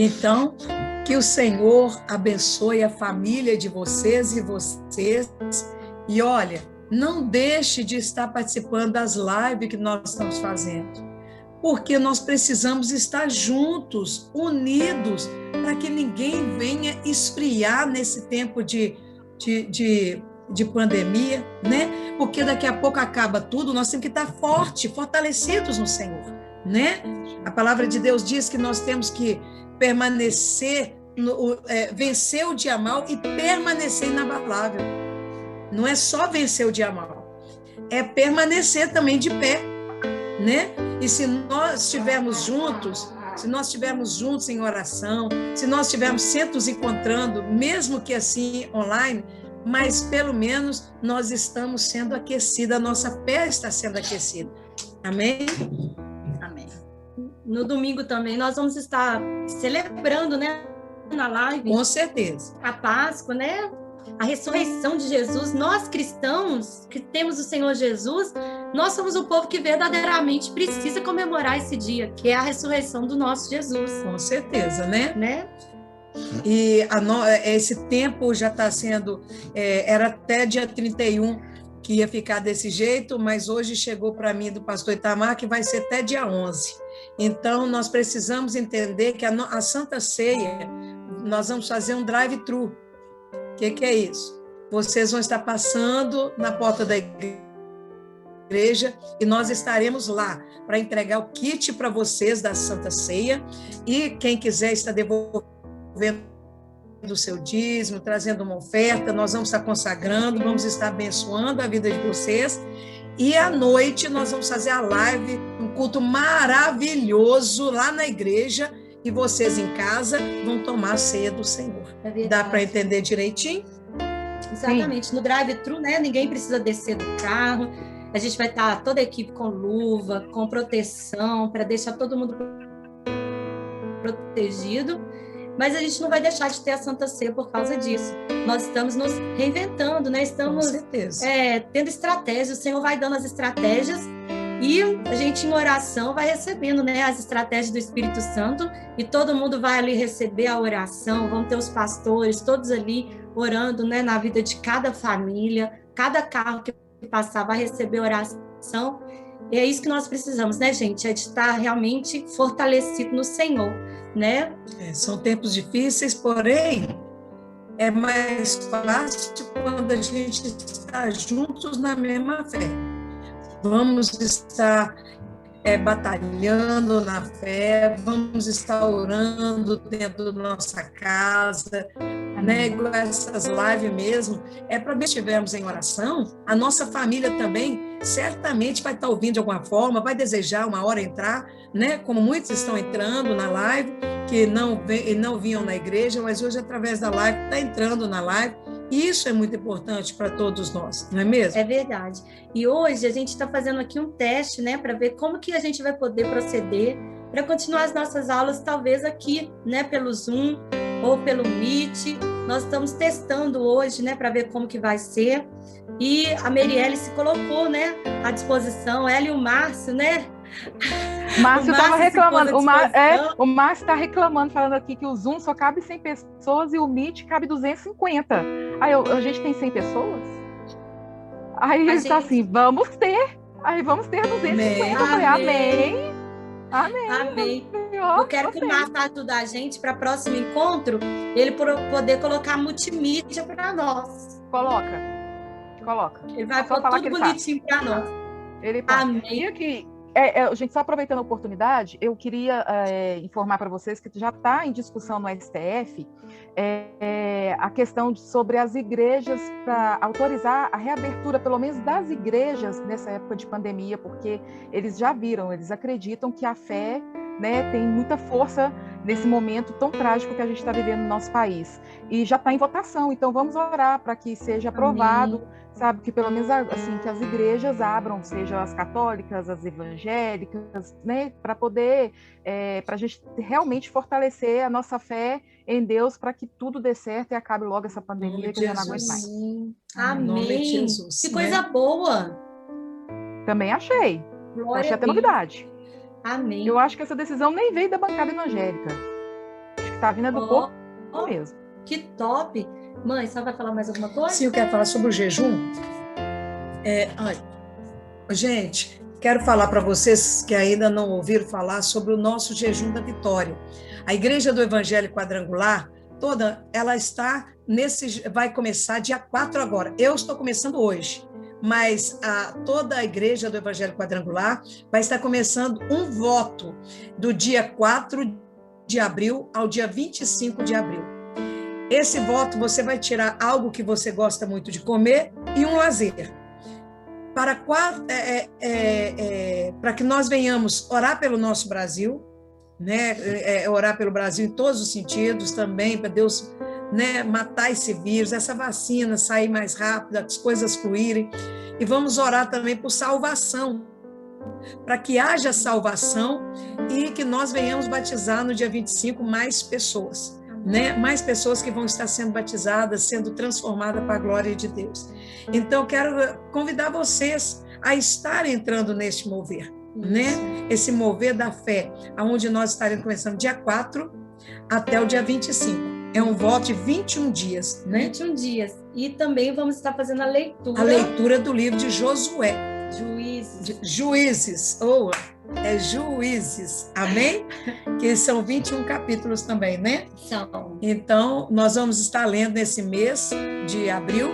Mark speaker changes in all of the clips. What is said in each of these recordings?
Speaker 1: Então, que o Senhor abençoe a família de vocês e vocês. E olha, não deixe de estar participando das lives que nós estamos fazendo, porque nós precisamos estar juntos, unidos, para que ninguém venha esfriar nesse tempo de pandemia, né? Porque daqui a pouco acaba tudo, nós temos que estar fortalecidos no Senhor, né? A palavra de Deus diz que nós temos que permanecer, vencer o dia mal e permanecer inabalável. Não é só vencer o dia mal, é permanecer também de pé, né? E se nós estivermos juntos em oração, se nós estivermos sempre nos encontrando, mesmo que assim online, mas pelo menos nós estamos sendo aquecidos, a nossa fé está sendo aquecida. Amém?
Speaker 2: Amém. No domingo também nós vamos estar celebrando, né, na live.
Speaker 1: Com certeza.
Speaker 2: A Páscoa, né? A ressurreição de Jesus. Nós cristãos que temos o Senhor Jesus, nós somos o povo que verdadeiramente precisa comemorar esse dia, que é a ressurreição do nosso Jesus.
Speaker 1: Com certeza, né? E esse tempo já está sendo, era até dia 31 que ia ficar desse jeito, mas hoje chegou para mim do pastor Itamar que vai ser até dia 11. Então, nós precisamos entender que a Santa Ceia, nós vamos fazer um drive-thru. O que é isso? Vocês vão estar passando na porta da igreja e nós estaremos lá para entregar o kit para vocês da Santa Ceia, e quem quiser estar devolvendo o seu dízimo, trazendo uma oferta, nós vamos estar consagrando, vamos estar abençoando a vida de vocês, e à noite nós vamos fazer a live, um culto maravilhoso lá na igreja, e vocês em casa vão tomar a ceia do Senhor. Dá para entender direitinho?
Speaker 2: Exatamente. Sim. No drive-thru, né? Ninguém precisa descer do carro. A gente vai estar toda a equipe com luva, com proteção, para deixar todo mundo protegido. Mas a gente não vai deixar de ter a Santa Ceia por causa disso. Nós estamos nos reinventando, né? Estamos tendo estratégias. O Senhor vai dando as estratégias e a gente, em oração, vai recebendo, né, as estratégias do Espírito Santo, e todo mundo vai ali receber a oração. Vão ter os pastores, todos ali orando, né, na vida de cada família. Cada carro que passar vai receber oração. E é isso que nós precisamos, né, gente? É de estar realmente fortalecido no Senhor, né?
Speaker 1: São tempos difíceis, porém, é mais fácil quando a gente está juntos na mesma fé. Vamos estar batalhando na fé, vamos estar orando dentro da nossa casa, né? Igual essas lives mesmo, para ver se estivermos em oração, a nossa família também certamente vai estar ouvindo de alguma forma, vai desejar uma hora entrar, né? Como muitos estão entrando na live, que não vinham na igreja, mas hoje através da live está entrando na live. E isso é muito importante para todos nós, não é mesmo?
Speaker 2: É verdade. E hoje a gente está fazendo aqui um teste, né, para ver como que a gente vai poder proceder para continuar as nossas aulas, talvez aqui, né, pelo Zoom ou pelo Meet. Nós estamos testando hoje, né, para ver como que vai ser. E a Merielle se colocou, né, à disposição, ela e o Márcio, né?
Speaker 3: Márcio estava reclamando, o Márcio está reclamando, falando aqui que o Zoom só cabe 100 pessoas e o Meet cabe 250. Aí a gente tem 100 pessoas? Aí ele está assim, vamos ter 250. Eu falei, amém.
Speaker 2: Eu quero que o Márcio ajude a gente para o próximo encontro, ele poder colocar multimídia para nós.
Speaker 3: Coloca.
Speaker 2: Ele vai pôr tudo bonitinho para nós.
Speaker 3: Amém. Gente, só aproveitando a oportunidade, eu queria informar para vocês que já está em discussão no STF a questão sobre as igrejas, para autorizar a reabertura, pelo menos das igrejas, nessa época de pandemia, porque eles acreditam que a fé, né, tem muita força nesse momento tão trágico que a gente está vivendo no nosso país. E já está em votação, então vamos orar para que seja aprovado. Amém. Sabe, que pelo menos assim, que as igrejas abram, sejam as católicas, as evangélicas, né, para poder, para a gente realmente fortalecer a nossa fé em Deus, para que tudo dê certo e acabe logo essa pandemia, que eu já não aguento mais.
Speaker 2: Amém. Jesus, que coisa boa.
Speaker 3: Também achei.
Speaker 2: Glória
Speaker 3: até novidade.
Speaker 2: Amém.
Speaker 3: Eu acho que essa decisão nem veio da bancada evangélica. está vindo do corpo mesmo.
Speaker 2: Que top! Mãe, só vai falar mais alguma coisa?
Speaker 1: Sim, eu quero falar sobre o jejum. Gente, quero falar para vocês que ainda não ouviram falar sobre o nosso jejum da vitória. A Igreja do Evangelho Quadrangular, toda, ela está vai começar dia 4 agora. Eu estou começando hoje, mas toda a Igreja do Evangelho Quadrangular vai estar começando um voto do dia 4 de abril ao dia 25 de abril. Esse voto você vai tirar algo que você gosta muito de comer e um lazer. Para que nós venhamos orar pelo nosso Brasil, né? Orar pelo Brasil em todos os sentidos também, para Deus, né, matar esse vírus, essa vacina sair mais rápido, as coisas fluírem. E vamos orar também por salvação, para que haja salvação e que nós venhamos batizar no dia 25 mais pessoas, né? Mais pessoas que vão estar sendo batizadas, sendo transformadas para a glória de Deus. Então, quero convidar vocês a estar entrando neste mover, né? Esse mover da fé, onde nós estaremos começando dia 4 até o dia 25. É um voto de 21 dias, né?
Speaker 2: 21 dias. E também vamos estar fazendo a leitura.
Speaker 1: A leitura do livro de Josué.
Speaker 2: Juízes.
Speaker 1: Juízes. Amém? Que são 21 capítulos também, né?
Speaker 2: São.
Speaker 1: Então, nós vamos estar lendo nesse mês de abril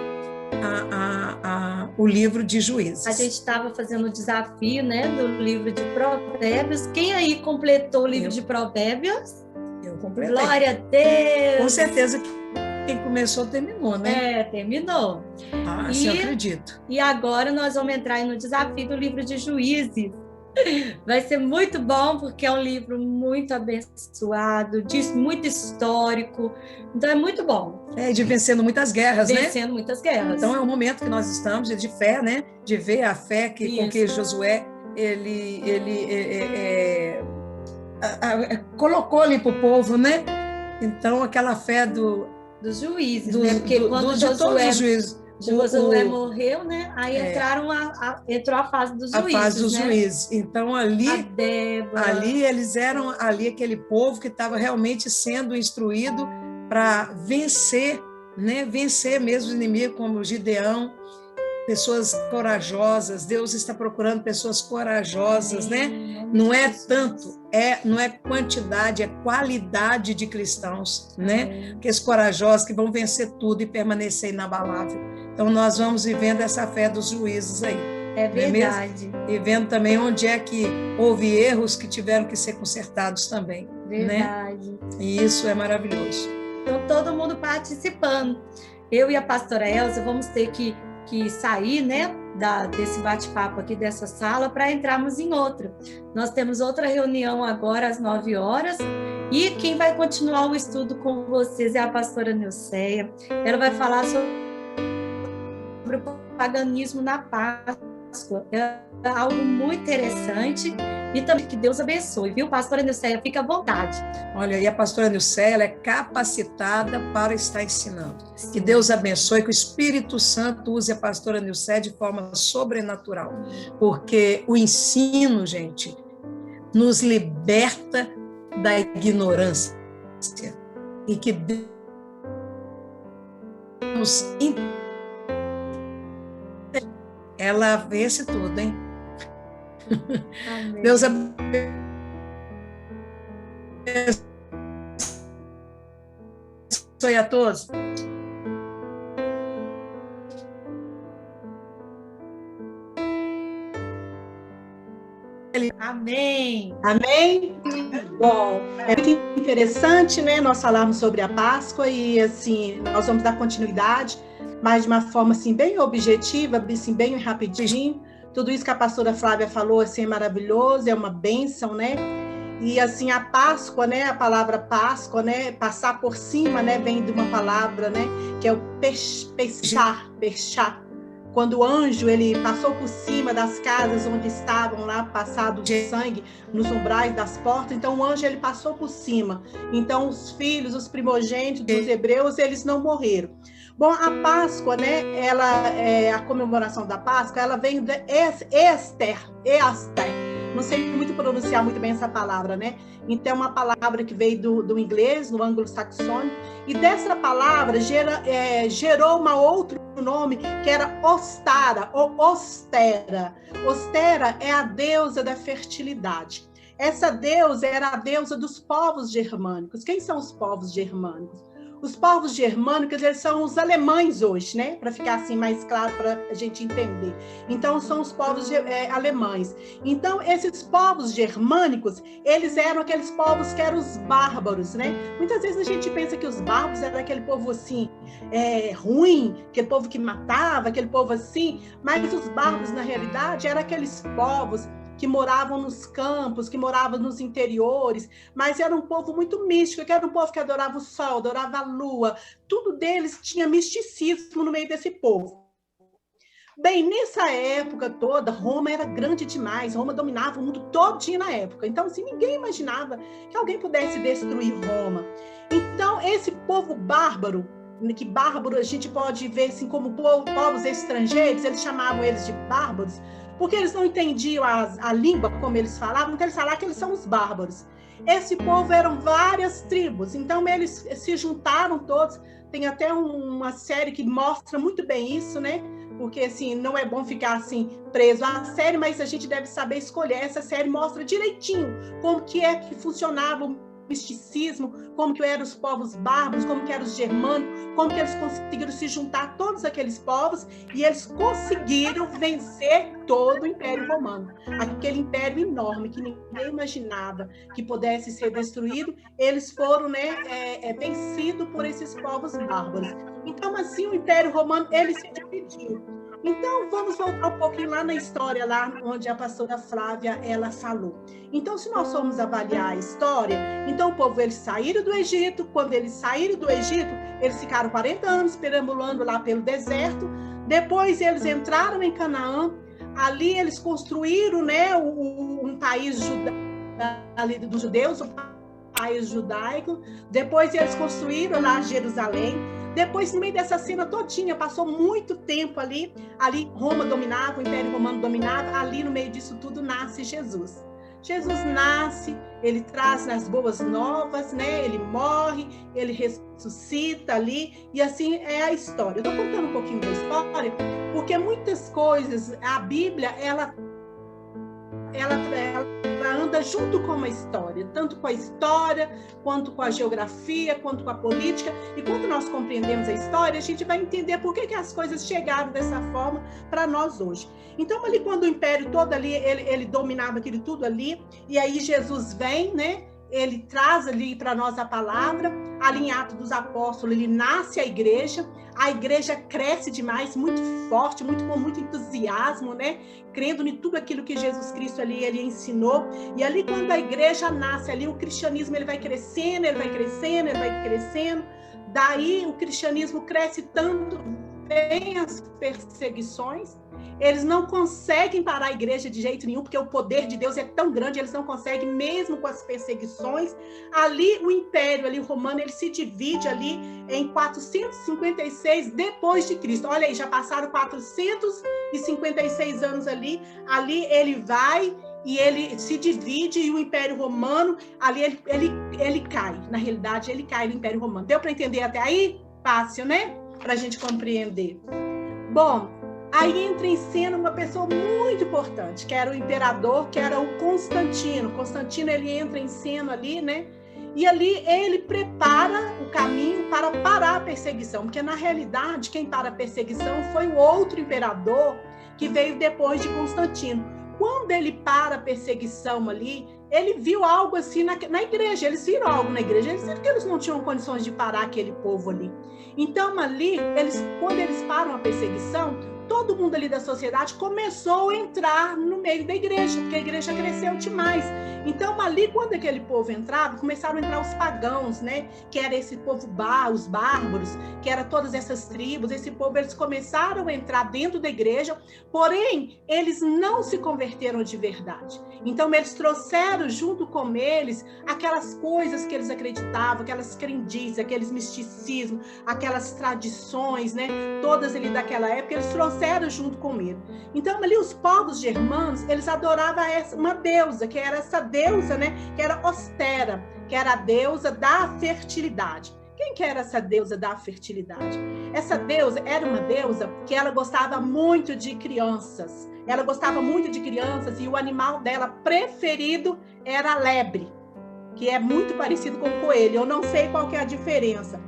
Speaker 1: o livro de Juízes.
Speaker 2: A gente estava fazendo o desafio, né, do livro de Provérbios. Quem aí completou o livro de Provérbios?
Speaker 1: Eu completei.
Speaker 2: Glória a Deus!
Speaker 1: Com certeza que quem começou terminou, né?
Speaker 2: Terminou.
Speaker 1: Sim, eu acredito.
Speaker 2: E agora nós vamos entrar no desafio do livro de Juízes. Vai ser muito bom, porque é um livro muito abençoado, muito histórico. Então é muito bom.
Speaker 1: De vencendo muitas guerras, né?
Speaker 2: Vencendo muitas guerras.
Speaker 1: Então é um momento que nós estamos de fé, né? De ver a fé com que Josué colocou ali para o povo, né? Então aquela fé
Speaker 2: dos juízes, né? Porque quando
Speaker 1: de todos os juízes.
Speaker 2: Josué morreu, né? Aí entrou a fase dos juízes. A fase dos
Speaker 1: juízes. Então ali eles eram aquele povo que estava realmente sendo instruído para vencer, né? Vencer mesmo os inimigos, como Gideão, pessoas corajosas. Deus está procurando pessoas corajosas, né? Não é tanto, não é quantidade, é qualidade de cristãos, né? Aqueles corajosos que vão vencer tudo e permanecer inabalável. Então, nós vamos vivendo essa fé dos juízes aí.
Speaker 2: É verdade.
Speaker 1: E vendo também onde é que houve erros que tiveram que ser consertados também.
Speaker 2: Verdade.
Speaker 1: Né? E isso é maravilhoso.
Speaker 2: Então, todo mundo participando. Eu e a pastora Elza vamos ter que sair, né, desse bate-papo aqui, dessa sala, para entrarmos em outra. Nós temos outra reunião agora às 9 horas. E quem vai continuar o estudo com vocês é a pastora Nilceia. Ela vai falar sobre o paganismo na Páscoa. É algo muito interessante e também que Deus abençoe, viu? Pastora Nilceia, fica à vontade.
Speaker 1: Olha, e a pastora Nilceia, ela é capacitada para estar ensinando. Sim. Que Deus abençoe, que o Espírito Santo use a pastora Nilceia de forma sobrenatural, porque o ensino, gente, nos liberta da ignorância e que Deus ela vence tudo, hein?
Speaker 2: Amém.
Speaker 1: Deus abençoe a todos.
Speaker 2: Amém.
Speaker 4: Amém? Bom, é muito interessante, né? Nós falarmos sobre a Páscoa e, assim, nós vamos dar continuidade, mas de uma forma, assim, bem objetiva, assim, bem rapidinho. Tudo isso que a pastora Flávia falou, assim, é maravilhoso, é uma bênção, né? E, assim, a Páscoa, né? A palavra Páscoa, né? Passar por cima, né? Vem de uma palavra, né? Que é o pechar. Quando o anjo, ele passou por cima das casas onde estavam lá passados de sangue, nos umbrais das portas, então o anjo, ele passou por cima. Então os filhos, os primogênitos dos hebreus, eles não morreram. Bom, a Páscoa, né, a comemoração da Páscoa, ela vem de Ester, não sei muito pronunciar muito bem essa palavra, né? Então, é uma palavra que veio do inglês, do anglo-saxônico, e dessa palavra gerou uma outro nome, que era Ostara, ou Ostera. Ostera é a deusa da fertilidade. Essa deusa era a deusa dos povos germânicos. Quem são os povos germânicos? Os povos germânicos, eles são os alemães hoje, né? Para ficar assim mais claro para a gente entender. Então, são os povos alemães. Então, esses povos germânicos, eles eram aqueles povos que eram os bárbaros, né? Muitas vezes a gente pensa que os bárbaros eram aquele povo assim, ruim, aquele povo que matava, aquele povo assim, mas os bárbaros, na realidade, eram aqueles povos que moravam nos campos, que moravam nos interiores, mas era um povo muito místico, que era um povo que adorava o sol, adorava a lua, tudo deles tinha misticismo no meio desse povo. Bem, nessa época toda, Roma era grande demais, Roma dominava o mundo todinho na época, então assim, ninguém imaginava que alguém pudesse destruir Roma. Então, esse povo bárbaro, que bárbaro a gente pode ver assim como povos estrangeiros, eles chamavam eles de bárbaros, porque eles não entendiam a língua como eles falavam, então eles falavam que eles são os bárbaros. Esse povo eram várias tribos, então eles se juntaram todos, tem até uma série que mostra muito bem isso, né? Porque assim, não é bom ficar assim preso à série, mas a gente deve saber escolher. Essa série mostra direitinho como que é que funcionava o misticismo, como que eram os povos bárbaros, como que eram os germânicos, como que eles conseguiram se juntar a todos aqueles povos e eles conseguiram vencer todo o Império Romano. Aquele império enorme que ninguém imaginava que pudesse ser destruído, eles foram, né, vencidos por esses povos bárbaros. Então, assim, o Império Romano, ele se dividiu. Então, vamos voltar um pouquinho lá na história, lá onde a pastora Flávia, ela falou. Então, se nós formos avaliar a história, então o povo, eles saíram do Egito, quando eles saíram do Egito, eles ficaram 40 anos perambulando lá pelo deserto, depois eles entraram em Canaã, ali eles construíram, né, um país ali dos judeus, o país judaico, depois eles construíram lá Jerusalém. Depois, no meio dessa cena todinha, passou muito tempo ali Roma dominava, o Império Romano dominava, ali no meio disso tudo nasce Jesus. Jesus nasce, ele traz as boas novas, né? Ele morre, ele ressuscita ali, e assim é a história. Eu estou contando um pouquinho da história, porque muitas coisas, a Bíblia, ela anda junto com a história, tanto com a história, quanto com a geografia, quanto com a política, e quando nós compreendemos a história, a gente vai entender por que as coisas chegaram dessa forma para nós hoje. Então, ali quando o império todo ali, ele dominava aquilo tudo ali, e aí Jesus vem, né? Ele traz ali para nós a palavra, ali em Atos dos Apóstolos, ele nasce a igreja cresce demais, muito forte, com muito entusiasmo, né? Crendo em tudo aquilo que Jesus Cristo ali ele ensinou, e ali quando a igreja nasce, ali o cristianismo ele vai crescendo, daí o cristianismo cresce tanto, vem as perseguições, eles não conseguem parar a igreja de jeito nenhum, porque o poder de Deus é tão grande, eles não conseguem, mesmo com as perseguições. Ali o império ali, romano, ele se divide ali em 456 depois de Cristo. Olha aí, já passaram 456 anos ali ele vai e ele se divide, e o Império Romano, ali ele cai, na realidade ele cai no Império Romano. Deu para entender até aí? Fácil, né? Para a gente compreender. Bom, aí entra em cena uma pessoa muito importante, que era o imperador, que era o Constantino. Constantino, ele entra em cena ali, né? E ali ele prepara o caminho para parar a perseguição, porque na realidade quem para a perseguição foi o outro imperador que veio depois de Constantino. Quando ele para a perseguição ali, ele viu algo assim na igreja, eles viram algo na igreja, eles viram que eles não tinham condições de parar aquele povo ali. Então ali, quando eles param a perseguição, todo mundo ali da sociedade começou a entrar no meio da igreja, porque a igreja cresceu demais. Então ali, quando aquele povo entrava, começaram a entrar os pagãos, né? Que era esse povo os bárbaros, que era todas essas tribos, esse povo, eles começaram a entrar dentro da igreja, porém, eles não se converteram de verdade. Então eles trouxeram junto com eles aquelas coisas que eles acreditavam, aquelas crendices, aqueles misticismos, aquelas tradições, né? Todas ali daquela época, eles trouxeram era junto com ele. Então, ali os povos germanos, eles adoravam uma deusa, que era essa deusa, né, que era Ostera, que era a deusa da fertilidade. Quem que era essa deusa da fertilidade? Essa deusa era uma deusa que ela gostava muito de crianças. Ela gostava muito de crianças e o animal dela preferido era a lebre, que é muito parecido com o coelho. Eu não sei qual que é a diferença.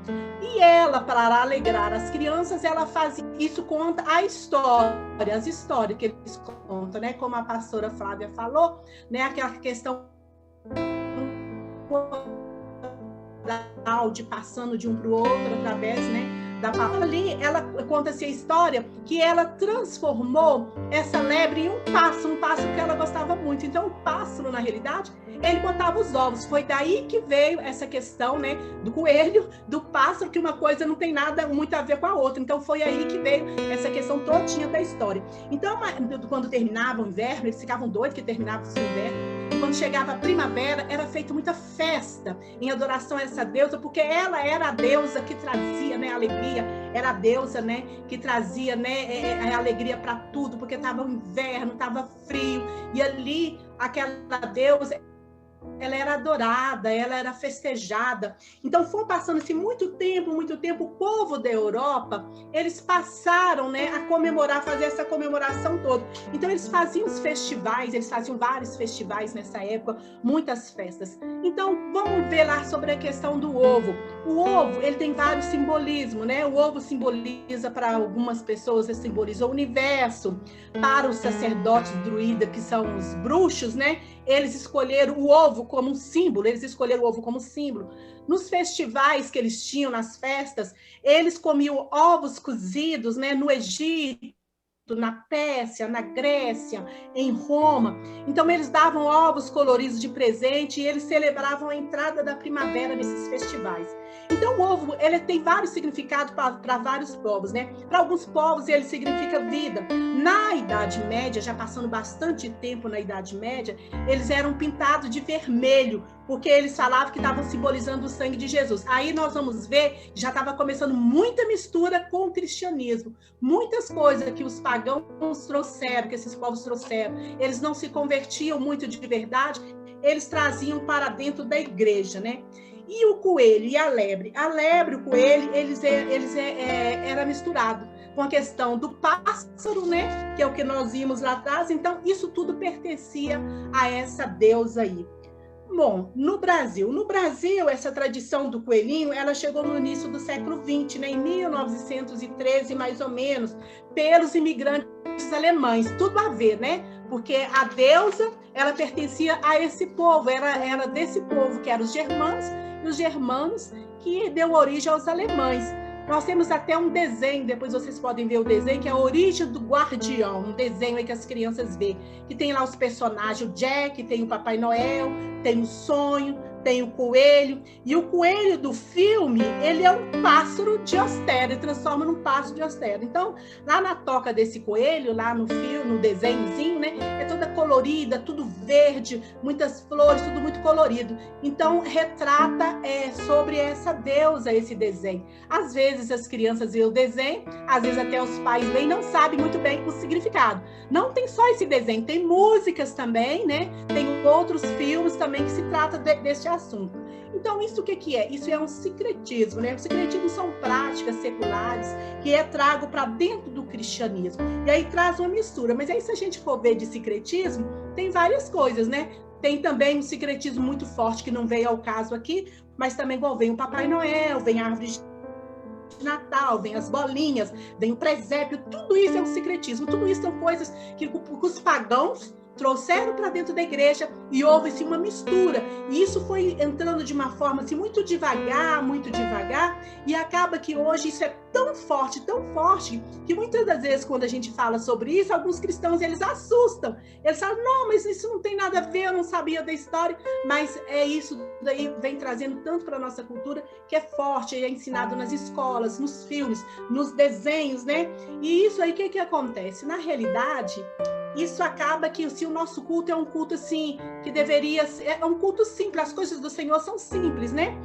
Speaker 4: E ela, para alegrar as crianças, ela faz isso, conta a história, as histórias que eles contam, né? Como a pastora Flávia falou, né? Aquela questão de passando de um para o outro através, né, da palavra. Ali ela conta-se a história que ela transformou essa lebre em um pássaro que ela gostava muito. Então o pássaro, na realidade, ele botava os ovos. Foi daí que veio essa questão, né, do coelho, do pássaro, que uma coisa não tem nada muito a ver com a outra. Então foi aí que veio essa questão todinha da história. Então, quando terminava o inverno, eles ficavam doidos que terminava o inverno. Quando chegava a primavera, era feita muita festa em adoração a essa deusa, porque ela era a deusa que trazia, né, alegria, era a deusa, né, que trazia, né, a alegria para tudo, porque estava o inverno, estava frio, e ali aquela deusa, ela era adorada, ela era festejada. Então foi passando-se muito tempo, o povo da Europa, eles passaram, né, a comemorar, fazer essa comemoração toda. Então eles faziam os festivais, eles faziam vários festivais nessa época, muitas festas. Então vamos ver lá sobre a questão do ovo. O ovo, ele tem vários simbolismos, né? O ovo simboliza, para algumas pessoas, ele simboliza o universo. Para os sacerdotes druidas, que são os bruxos, né? Eles escolheram o ovo como um símbolo, Nos festivais que eles tinham, nas festas, eles comiam ovos cozidos, né, no Egito, na Pérsia, na Grécia, em Roma. Então, eles davam ovos coloridos de presente e eles celebravam a entrada da primavera nesses festivais. Então, o ovo, ele tem vários significados para vários povos, né? Para alguns povos, ele significa vida. Na Idade Média, já passando bastante tempo na Idade Média, eles eram pintados de vermelho, porque eles falavam que estavam simbolizando o sangue de Jesus. Aí nós vamos ver, já estava começando muita mistura com o cristianismo. Muitas coisas que os pagãos trouxeram, que esses povos trouxeram, eles não se convertiam muito de verdade, eles traziam para dentro da igreja, né? E o coelho e a lebre? A lebre, o coelho, era misturado com a questão do pássaro, né? Que é o que nós vimos lá atrás. Então, isso tudo pertencia a essa deusa aí. Bom, no Brasil, essa tradição do coelhinho, ela chegou no início do século XX, né? Em 1913, mais ou menos, pelos imigrantes alemães. Tudo a ver, né? Porque a deusa, ela pertencia a esse povo, era desse povo, que eram os germanos, e os germanos que deu origem aos alemães. Nós temos até um desenho, depois vocês podem ver o desenho, que é a origem do Guardião, um desenho aí que as crianças veem, que tem lá os personagens, o Jack, tem o Papai Noel, tem o Sonho, tem o coelho, e o coelho do filme, ele é um pássaro de Ostera, ele transforma num pássaro de Ostera. Então, lá na toca desse coelho, lá no filme, no desenhozinho, né, é toda colorida, tudo verde, muitas flores, tudo muito colorido. Então, retrata sobre essa deusa, esse desenho. Às vezes as crianças veem o desenho, às vezes até os pais veem e não sabem muito bem o significado. Não tem só esse desenho, tem músicas também, né? Tem outros filmes também que se trata desse assunto. Então, isso o que é? Isso é um sincretismo, né? O sincretismo são práticas seculares que é trago para dentro do cristianismo. E aí traz uma mistura. Mas aí, se a gente for ver de sincretismo, tem várias coisas, né? Tem também um sincretismo muito forte, que não veio ao caso aqui, mas também vem o Papai Noel, vem a árvore de Natal, vem as bolinhas, vem o presépio, tudo isso é um sincretismo, tudo isso são coisas que os pagãos trouxeram para dentro da igreja e houve-se uma mistura. E isso foi entrando de uma forma assim, muito devagar, e acaba que hoje isso é tão forte, que muitas das vezes, quando a gente fala sobre isso, alguns cristãos, eles assustam. Eles falam, não, mas isso não tem nada a ver, eu não sabia da história, mas é isso daí, vem trazendo tanto para a nossa cultura, que é forte, é ensinado nas escolas, nos filmes, nos desenhos, né? E isso aí, o que acontece? Na realidade, isso acaba que, se o nosso culto é um culto assim, que deveria ser, é um culto simples, as coisas do Senhor são simples, né?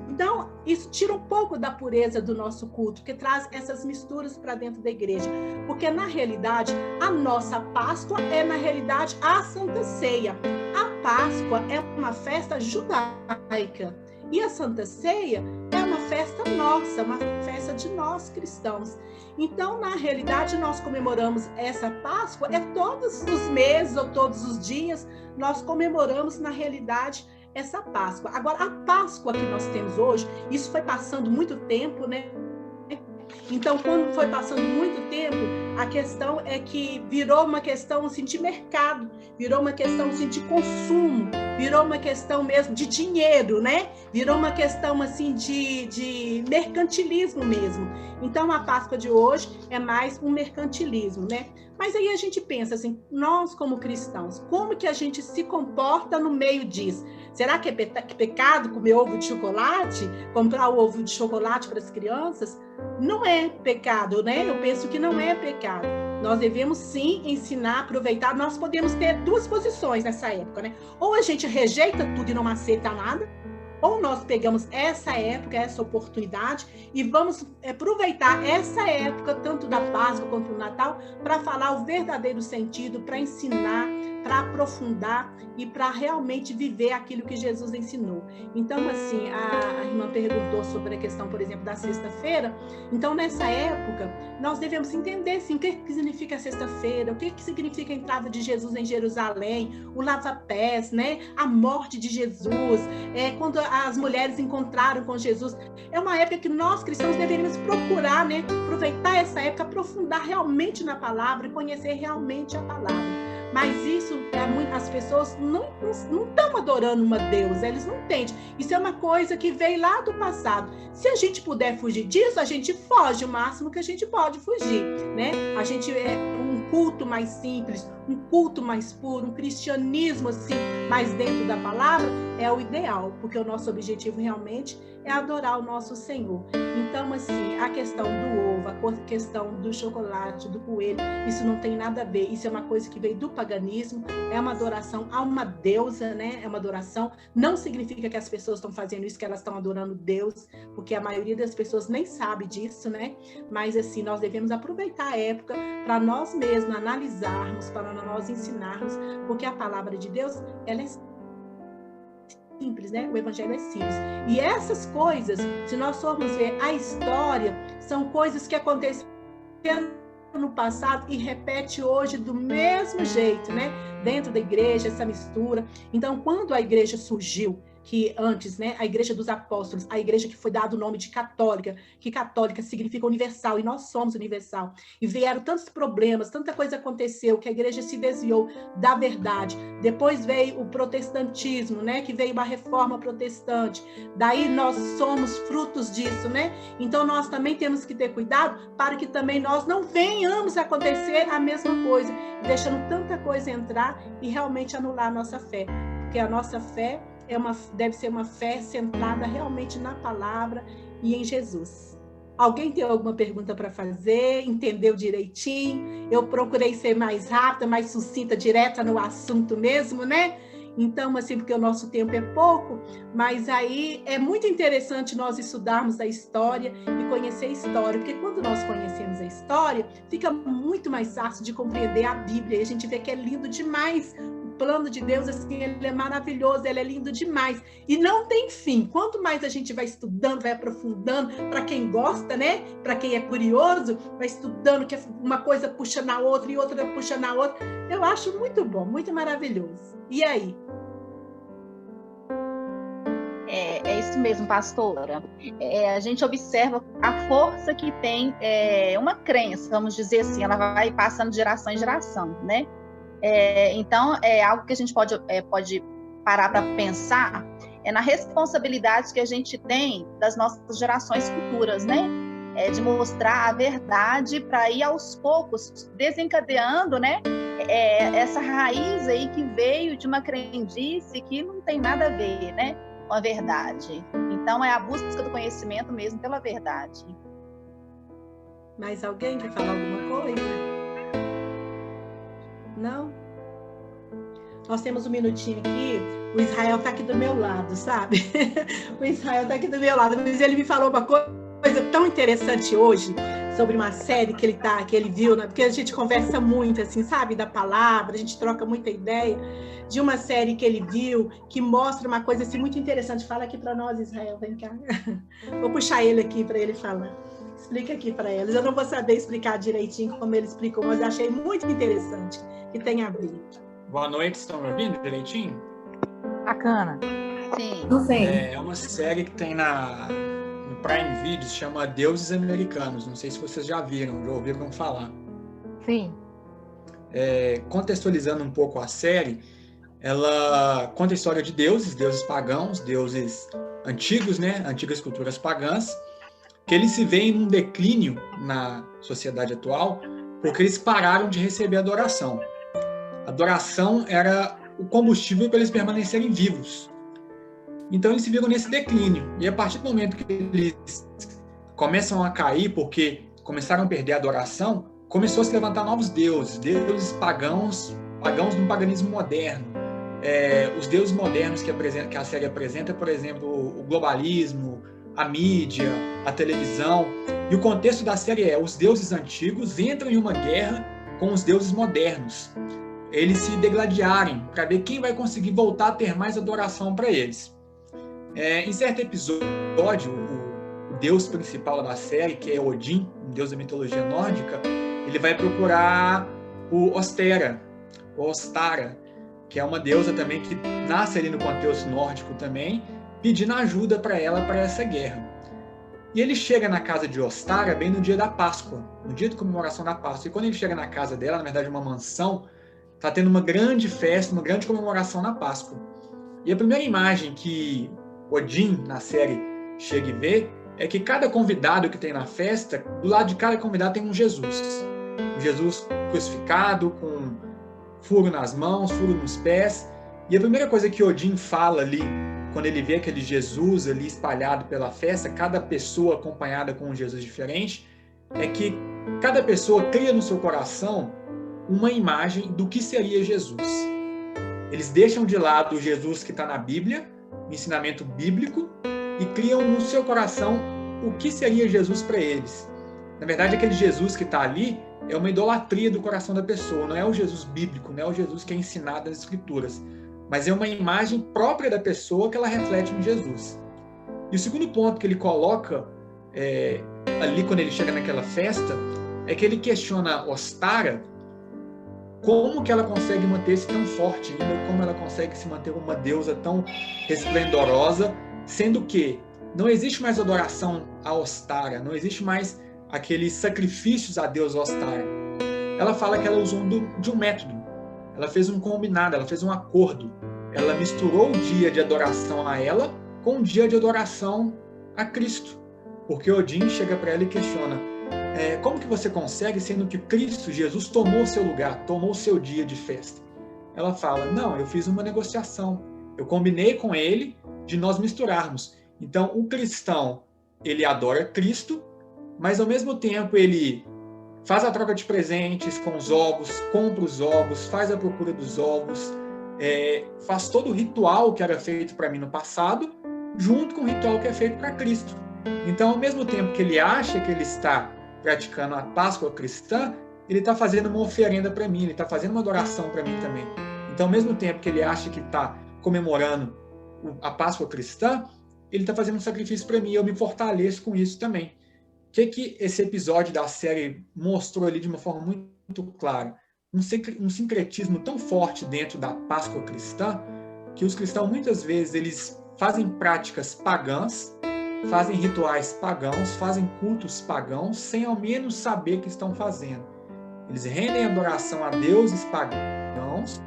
Speaker 4: Então, isso tira um pouco da pureza do nosso culto, que traz essas misturas para dentro da igreja. Porque, na realidade, a nossa Páscoa é, na realidade, a Santa Ceia. A Páscoa é uma festa judaica. E a Santa Ceia é uma festa nossa, uma festa de nós cristãos. Então, na realidade, nós comemoramos essa Páscoa, todos os meses ou todos os dias, nós comemoramos, na realidade, essa Páscoa. Agora, a Páscoa que nós temos hoje, isso foi passando muito tempo, né? Então, quando foi passando muito tempo, a questão é que virou uma questão assim, de mercado, virou uma questão assim, de consumo, virou uma questão mesmo de dinheiro, né? Virou uma questão assim, de mercantilismo mesmo. Então, a Páscoa de hoje é mais um mercantilismo, né? Mas aí a gente pensa assim, nós como cristãos, como que a gente se comporta no meio disso? Será que é pecado comer ovo de chocolate? Comprar o ovo de chocolate para as crianças? Não é pecado, né? Eu penso que não é pecado. Nós devemos sim ensinar, aproveitar. Nós podemos ter duas posições nessa época, né? Ou a gente rejeita tudo e não aceita nada, ou nós pegamos essa época, essa oportunidade e vamos aproveitar essa época, tanto da Páscoa quanto do Natal, para falar o verdadeiro sentido, para ensinar, para aprofundar e para realmente viver aquilo que Jesus ensinou. Então, assim, a irmã perguntou sobre a questão, por exemplo, da sexta-feira. Então, nessa época, nós devemos entender, sim, o que significa sexta-feira, o que significa a entrada de Jesus em Jerusalém, o lava-pés, né? A morte de Jesus, quando as mulheres encontraram com Jesus. É uma época que nós, cristãos, deveríamos procurar, né? Aproveitar essa época, aprofundar realmente na palavra e conhecer realmente a palavra. Mas isso, as pessoas não estão adorando uma deusa, eles não entendem. Isso é uma coisa que veio lá do passado. Se a gente puder fugir disso, a gente foge o máximo que a gente pode fugir, né? A gente um culto mais simples, um culto mais puro, um cristianismo assim, mais dentro da palavra, é o ideal, porque o nosso objetivo realmente é adorar o nosso Senhor. Então, assim, a questão do ovo, a questão do chocolate, do coelho, isso não tem nada a ver. Isso é uma coisa que veio do paganismo, é uma adoração a uma deusa, né? É uma adoração. Não significa que as pessoas estão fazendo isso, que elas estão adorando Deus, porque a maioria das pessoas nem sabe disso, né? Mas, assim, nós devemos aproveitar a época para nós mesmos analisarmos, para nós ensinarmos, porque a palavra de Deus, ela é simples, né? O evangelho é simples. E essas coisas, se nós formos ver a história, são coisas que aconteceram no passado e repete hoje do mesmo jeito, né? Dentro da igreja, essa mistura. Então, quando a igreja surgiu, que antes, né, a igreja dos apóstolos, a igreja que foi dado o nome de católica, que católica significa universal, e nós somos universal. E vieram tantos problemas, tanta coisa aconteceu, que a igreja se desviou da verdade. Depois veio o protestantismo, né, que veio uma reforma protestante. Daí nós somos frutos disso, né? Então nós também temos que ter cuidado para que também nós não venhamos a acontecer a mesma coisa, deixando tanta coisa entrar e realmente anular a nossa fé. Porque a nossa fé deve ser uma fé centrada realmente na palavra e em Jesus. Alguém tem alguma pergunta para fazer? Entendeu direitinho? Eu procurei ser mais rápida, mais sucinta, direta no assunto mesmo, né? Então, assim, porque o nosso tempo é pouco, mas aí é muito interessante nós estudarmos a história e conhecer a história, porque quando nós conhecemos a história, fica muito mais fácil de compreender a Bíblia, e a gente vê que é lindo demais. O plano de Deus, assim, ele é maravilhoso, ele é lindo demais. E não tem fim. Quanto mais a gente vai estudando, vai aprofundando, para quem gosta, né? Para quem é curioso, vai estudando, que uma coisa puxa na outra e outra puxa na outra. Eu acho muito bom, muito maravilhoso. E aí?
Speaker 5: É isso mesmo, pastora. A gente observa a força que tem uma crença, vamos dizer assim, ela vai passando de geração em geração, né? Então, é algo que a gente pode parar para pensar na responsabilidade que a gente tem das nossas gerações futuras, né? De mostrar a verdade para ir aos poucos desencadeando, né? Essa raiz aí que veio de uma crendice que não tem nada a ver, né? Com a verdade. Então, é a busca do conhecimento mesmo pela verdade.
Speaker 4: Mais alguém quer falar alguma coisa? Não? nós temos um minutinho aqui, o Israel está aqui do meu lado, sabe? O Israel está aqui do meu lado, mas ele me falou uma coisa tão interessante hoje, sobre uma série que ele viu, né? Porque a gente conversa muito, assim, sabe, da palavra, a gente troca muita ideia, de uma série que ele viu, que mostra uma coisa assim, muito interessante. Fala aqui para nós, Israel, vem cá. Vou puxar ele aqui para ele falar. Explica aqui para eles. Eu não vou saber explicar direitinho como ele explicou, mas eu achei muito interessante, que tem a ver.
Speaker 6: Boa noite, estão me ouvindo direitinho?
Speaker 3: Bacana.
Speaker 5: Sim.
Speaker 6: É uma série que tem no Prime Video, chama Deuses Americanos. Não sei se vocês já ouviram falar.
Speaker 3: Sim.
Speaker 6: Contextualizando um pouco a série, ela conta a história de deuses pagãos, deuses antigos, né? Antigas culturas pagãs, que eles se veem num declínio na sociedade atual, porque eles pararam de receber adoração. A adoração era o combustível para eles permanecerem vivos. Então eles se viram nesse declínio. E a partir do momento que eles começam a cair, porque começaram a perder a adoração, começou a se levantar novos deuses pagãos do paganismo moderno. Os deuses modernos que a série apresenta, por exemplo, o globalismo, a mídia, a televisão. E o contexto da série os deuses antigos entram em uma guerra com os deuses modernos. Eles se degladiarem para ver quem vai conseguir voltar a ter mais adoração para eles. Em certo episódio, o deus principal da série, que é Odin, um deus da mitologia nórdica, ele vai procurar o Ostara, que é uma deusa também que nasce ali no contexto nórdico também, pedindo ajuda para ela para essa guerra. E ele chega na casa de Ostara bem no dia da Páscoa, no dia de comemoração da Páscoa. E quando ele chega na casa dela, na verdade uma mansão, está tendo uma grande festa, uma grande comemoração na Páscoa. E a primeira imagem que Odin, na série, chega e vê, é que cada convidado que tem na festa, do lado de cada convidado tem um Jesus. Um Jesus crucificado, com furo nas mãos, furo nos pés. E a primeira coisa que Odin fala ali, quando ele vê aquele Jesus ali espalhado pela festa, cada pessoa acompanhada com um Jesus diferente, é que cada pessoa cria no seu coração uma imagem do que seria Jesus. Eles deixam de lado o Jesus que está na Bíblia, o ensinamento bíblico, e criam no seu coração o que seria Jesus para eles. Na verdade, aquele Jesus que está ali é uma idolatria do coração da pessoa, não é o Jesus bíblico, não é o Jesus que é ensinado nas Escrituras, mas é uma imagem própria da pessoa que ela reflete em Jesus. E o segundo ponto que ele coloca ali quando ele chega naquela festa é que ele questiona Ostara como que ela consegue manter-se tão forte ainda, como ela consegue se manter uma deusa tão resplendorosa, sendo que não existe mais adoração a Ostara, não existe mais aqueles sacrifícios a Deus Ostara. Ela fala que ela usou de um método, ela fez um combinado, ela fez um acordo, ela misturou o dia de adoração a ela com o dia de adoração a Cristo, porque Odin chega para ela e questiona: como que você consegue, sendo que Cristo, Jesus, tomou o seu lugar, tomou o seu dia de festa? Ela fala: não, eu fiz uma negociação, eu combinei com ele de nós misturarmos. Então, o cristão, ele adora Cristo, mas ao mesmo tempo ele faz a troca de presentes com os ovos, compra os ovos, faz a procura dos ovos, faz todo o ritual que era feito para mim no passado, junto com o ritual que é feito para Cristo. Então, ao mesmo tempo que ele acha que ele está praticando a Páscoa cristã, ele está fazendo uma oferenda para mim, ele está fazendo uma adoração para mim também. Então, ao mesmo tempo que ele acha que está comemorando a Páscoa cristã, ele está fazendo um sacrifício para mim, e eu me fortaleço com isso também. O que esse episódio da série mostrou ali de uma forma muito clara? Um sincretismo tão forte dentro da Páscoa cristã, que os cristãos muitas vezes eles fazem práticas pagãs, fazem rituais pagãos, fazem cultos pagãos, sem ao menos saber o que estão fazendo. Eles rendem adoração a deuses pagãos,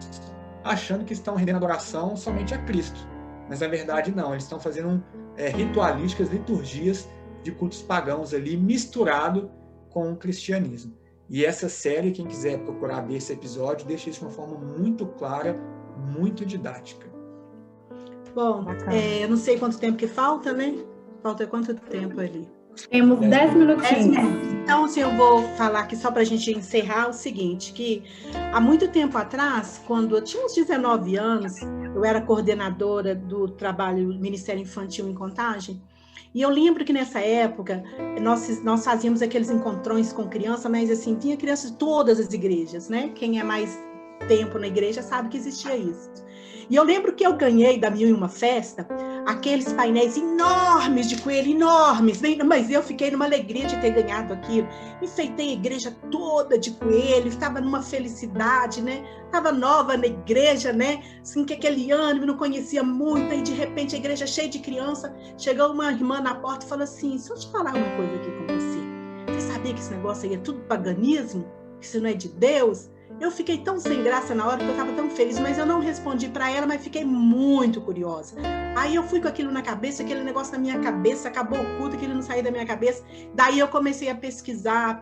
Speaker 6: achando que estão rendendo adoração somente a Cristo. Mas, na verdade, não. Eles estão fazendo ritualísticas, liturgias de cultos pagãos ali, misturado com o cristianismo. E essa série, quem quiser procurar ver esse episódio, deixa isso de uma forma muito clara, muito didática.
Speaker 4: Bom, eu não sei quanto tempo que falta, né? Falta quanto tempo ali?
Speaker 2: Temos 10 minutinhos.
Speaker 4: Então, assim, eu vou falar aqui só para a gente encerrar o seguinte, que há muito tempo atrás, quando eu tinha uns 19 anos, eu era coordenadora do trabalho Ministério Infantil em Contagem, e eu lembro que nessa época nós fazíamos aqueles encontrões com criança, mas assim, tinha crianças de todas as igrejas, né? Quem é mais tempo na igreja sabe que existia isso. E eu lembro que eu ganhei da 1001 Festa aqueles painéis enormes de coelho, enormes, mas eu fiquei numa alegria de ter ganhado aquilo. Enfeitei a igreja toda de coelho, estava numa felicidade, né? Estava nova na igreja, né? Assim, que aquele ânimo, não conhecia muito, e de repente a igreja cheia de criança, chegou uma irmã na porta e falou assim: se eu te falar uma coisa aqui com você, você sabia que esse negócio aí é tudo paganismo? Que isso não é de Deus? Eu fiquei tão sem graça na hora, porque eu estava tão feliz, mas eu não respondi para ela, mas fiquei muito curiosa. Aí eu fui com aquilo na cabeça, aquele negócio na minha cabeça, acabou o culto, aquilo não saía da minha cabeça. Daí eu comecei a pesquisar,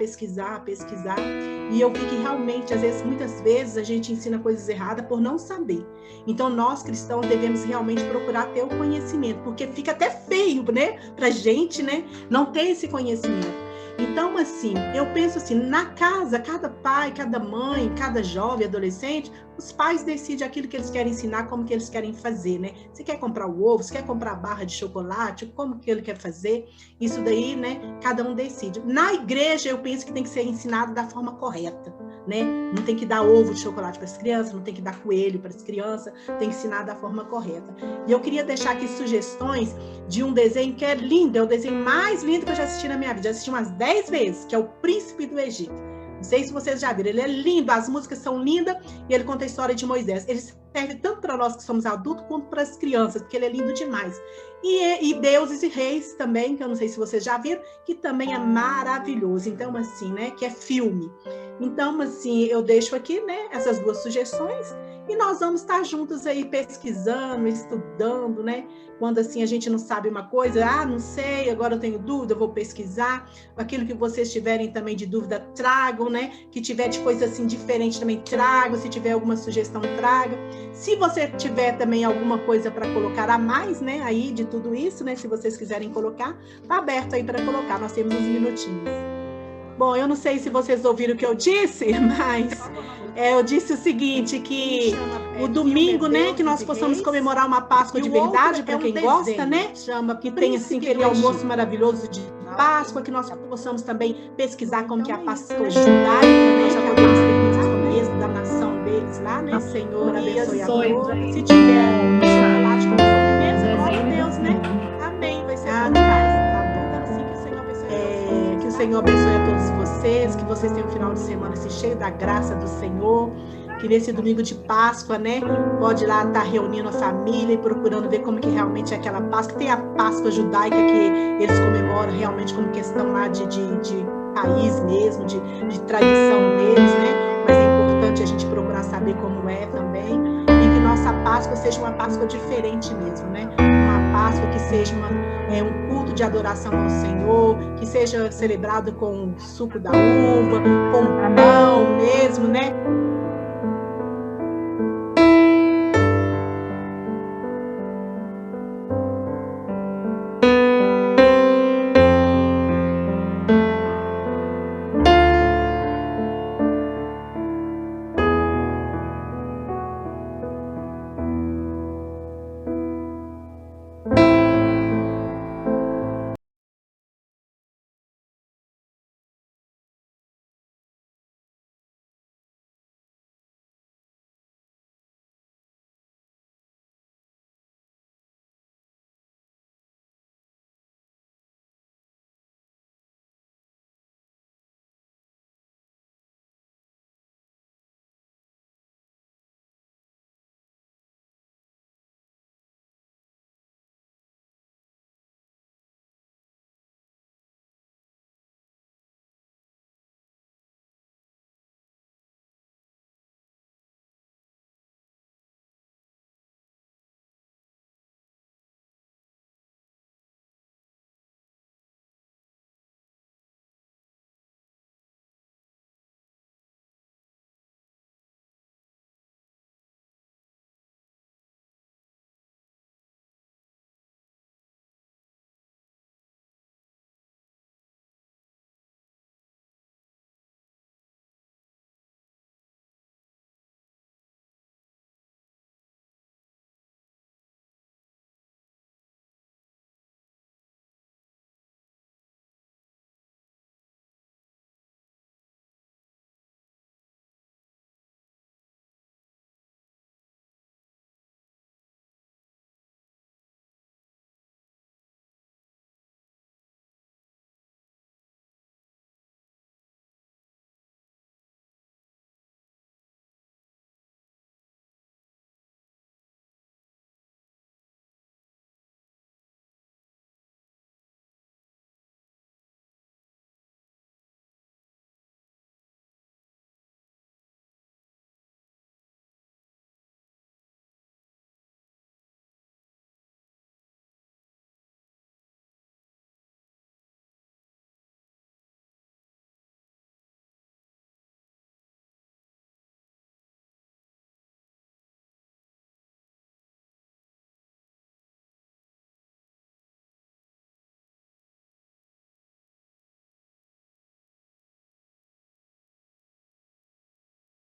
Speaker 4: e eu vi que realmente, às vezes, muitas vezes, a gente ensina coisas erradas por não saber. Então, nós cristãos devemos realmente procurar ter o conhecimento, porque fica até feio, né, pra gente, né, não ter esse conhecimento. Então, assim, eu penso assim, na casa, cada pai, cada mãe, cada jovem, adolescente, os pais decidem aquilo que eles querem ensinar, como que eles querem fazer, né? Você quer comprar o ovo, você quer comprar a barra de chocolate, como que ele quer fazer? Isso daí, né, cada um decide. Na igreja, eu penso que tem que ser ensinado da forma correta, né? Não tem que dar ovo de chocolate para as crianças, não tem que dar coelho para as crianças, tem que ensinar da forma correta. E eu queria deixar aqui sugestões de um desenho que é lindo, é o desenho mais lindo que eu já assisti na minha vida, já assisti umas 10 vezes, que é o Príncipe do Egito. Não sei se vocês já viram, ele é lindo, as músicas são lindas e ele conta a história de Moisés. Ele serve tanto para nós que somos adultos quanto para as crianças, porque ele é lindo demais. E Deuses e Reis também, que eu não sei se vocês já viram, que também é maravilhoso. Então, assim, né, que é filme. Então, assim, eu deixo aqui, né, essas duas sugestões e nós vamos estar juntos aí pesquisando, estudando, né? Quando, assim, a gente não sabe uma coisa, não sei, agora eu tenho dúvida, eu vou pesquisar. Aquilo que vocês tiverem também de dúvida, tragam, né? Que tiver de coisa, assim, diferente também, tragam. Se tiver alguma sugestão, traga. Se você tiver também alguma coisa para colocar a mais, né, aí de tudo isso, né? Se vocês quiserem colocar, tá aberto aí para colocar. Nós temos uns minutinhos. Bom, eu não sei se vocês ouviram o que eu disse, mas eu disse o seguinte, que o domingo, né, que nós possamos comemorar uma Páscoa de verdade, para quem gosta, né, que tem assim aquele almoço maravilhoso de Páscoa, que nós possamos também pesquisar como que é a Páscoa judaica, né, já podemos ter começo da nação deles lá, né, Senhor, abençoe a todos. Se tiver chocolate com sobremesa, glória a Deus, né, amém, vai ser que o Senhor abençoe a todos vocês, que vocês tenham um final de semana assim, cheio da graça do Senhor, que nesse domingo de Páscoa, né, pode lá estar reunindo a família e procurando ver como que realmente é aquela Páscoa. Tem a Páscoa judaica que eles comemoram realmente como questão lá de país mesmo, de tradição deles, né, mas é importante a gente procurar saber como é também, e que nossa Páscoa seja uma Páscoa diferente mesmo, né, uma Páscoa que seja um culto de adoração ao Senhor, que seja celebrado com o suco da uva, com